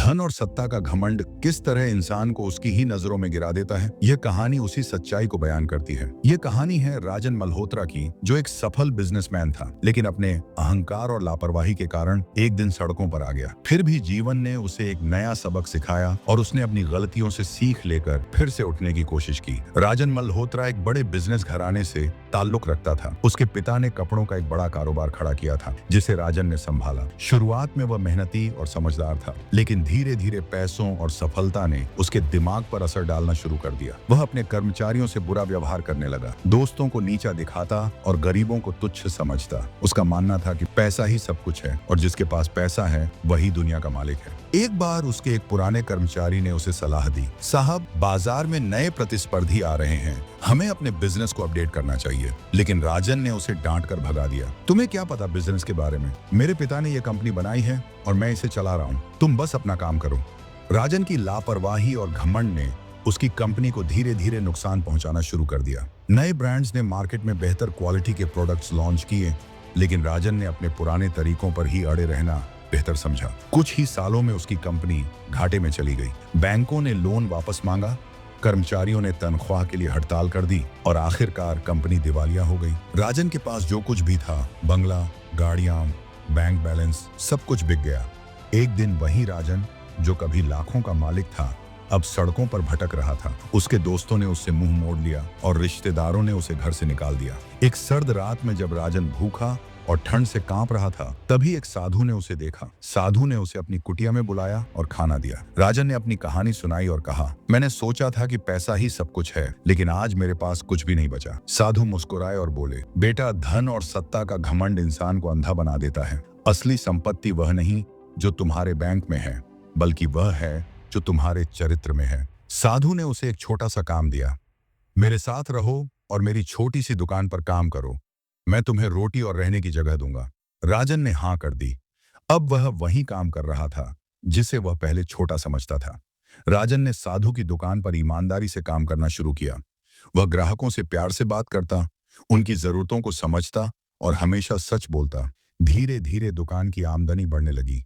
धन और सत्ता का घमंड किस तरह इंसान को उसकी ही नजरों में गिरा देता है, यह कहानी उसी सच्चाई को बयान करती है। यह कहानी है राजन मल्होत्रा की, जो एक सफल बिजनेसमैन था, लेकिन अपने अहंकार और लापरवाही के कारण एक दिन सड़कों पर आ गया। फिर भी जीवन ने उसे एक नया सबक सिखाया और उसने अपनी गलतियों से सीख लेकर फिर से उठने की कोशिश की। राजन मल्होत्रा एक बड़े बिजनेस घराने से ताल्लुक रखता था। उसके पिता ने कपड़ों का एक बड़ा कारोबार खड़ा किया था, जिसे राजन ने संभाला। शुरुआत में वह मेहनती और समझदार था, लेकिन धीरे धीरे पैसों और सफलता ने उसके दिमाग पर असर डालना शुरू कर दिया। वह अपने कर्मचारियों से बुरा व्यवहार करने लगा, दोस्तों को नीचा दिखाता और गरीबों को तुच्छ समझता। उसका मानना था कि पैसा ही सब कुछ है और जिसके पास पैसा है वही दुनिया का मालिक है। एक बार उसके एक पुराने कर्मचारी ने उसे सलाह दी, साहब, बाजार में नए प्रतिस्पर्धी आ रहे हैं, हमें अपने बिजनेस को अपडेट करना चाहिए। लेकिन राजन ने उसे डांट कर भगा दिया, तुम्हें क्या पता बिजनेस के बारे में? मेरे पिता ने यह कंपनी बनाई है और मैं इसे चला रहा हूँ, तुम बस अपना काम करो। राजन की लापरवाही और घमंड ने उसकी कंपनी को धीरे धीरे नुकसान पहुंचाना शुरू कर दिया। नए ब्रांड्स ने मार्केट में बेहतर क्वालिटी के प्रोडक्ट्स लॉन्च किए, लेकिन राजन ने अपने पुराने तरीकों पर ही अड़े रहना बेहतर समझा। कुछ ही सालों में उसकी कंपनी घाटे में चली गई। बैंकों ने लोन वापस मांगा, कर्मचारियों ने तनख्वाह के लिए हड़ताल कर दी और आखिरकार कंपनी दिवालिया हो गई। राजन के पास जो कुछ भी था, बंगला, गाड़ियां, बैंक बैलेंस, सब कुछ बिक गया। एक दिन वही राजन, जो कभी लाखों का मालिक था, अब सड़कों पर भटक रहा था। उसके दोस्तों ने उससे मुंह मोड़ लिया और रिश्तेदारों ने उसे घर से निकाल दिया। एक सर्द रात में जब राजन भूखा और ठंड से कांप रहा था, तभी एक साधु ने उसे देखा। साधु ने उसे अपनी कुटिया में बुलाया और खाना दिया। राजन ने अपनी कहानी सुनाई और कहा, मैंने सोचा था कि पैसा ही सब कुछ है, लेकिन आज मेरे पास कुछ भी नहीं बचा। साधु मुस्कुराए और बोले, बेटा, धन और सत्ता का घमंड इंसान को अंधा बना देता है। असली संपत्ति वह नहीं जो तुम्हारे बैंक में है, बल्कि वह है जो तुम्हारे चरित्र में है। साधु ने उसे एक छोटा सा काम दिया, मेरे साथ रहो और मेरी छोटी सी दुकान पर काम करो, मैं तुम्हें रोटी और रहने की जगह दूंगा। राजन ने हाँ कर दी। अब वह वही काम कर रहा था जिसे वह पहले छोटा समझता था। राजन ने साधु की दुकान पर ईमानदारी से काम करना शुरू किया। वह ग्राहकों से प्यार से बात करता, उनकी जरूरतों को समझता और हमेशा सच बोलता। धीरे धीरे दुकान की आमदनी बढ़ने लगी।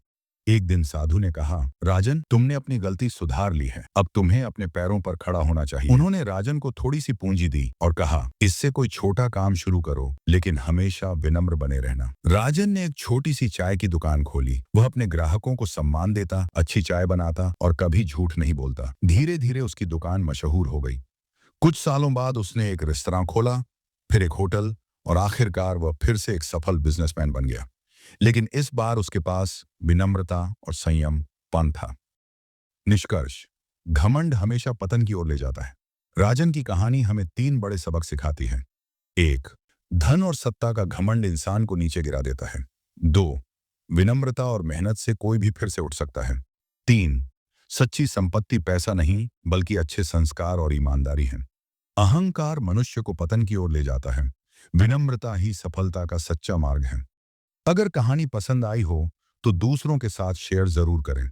एक दिन साधु ने कहा, राजन, तुमने अपनी गलती सुधार ली है, अब तुम्हें अपने पैरों पर खड़ा होना चाहिए। उन्होंने राजन को थोड़ी सी पूंजी दी और कहा, इससे कोई छोटा काम शुरू करो, लेकिन हमेशा विनम्र बने रहना। राजन ने एक छोटी सी चाय की दुकान खोली। वह अपने ग्राहकों को सम्मान देता, अच्छी चाय बनाता और कभी झूठ नहीं बोलता। धीरे धीरे उसकी दुकान मशहूर हो गई। कुछ सालों बाद उसने एक रेस्तरां खोला, फिर एक होटल और आखिरकार वह फिर से एक सफल बिजनेसमैन बन गया। लेकिन इस बार उसके पास विनम्रता और संयमपन था। निष्कर्ष, घमंड हमेशा पतन की ओर ले जाता है। राजन की कहानी हमें 3 बड़े सबक सिखाती है। 1. धन और सत्ता का घमंड इंसान को नीचे गिरा देता है। 2. विनम्रता और मेहनत से कोई भी फिर से उठ सकता है। 3. सच्ची संपत्ति पैसा नहीं, बल्कि अच्छे संस्कार और ईमानदारी है। अहंकार मनुष्य को पतन की ओर ले जाता है, विनम्रता ही सफलता का सच्चा मार्ग है। अगर कहानी पसंद आई हो तो दूसरों के साथ शेयर जरूर करें।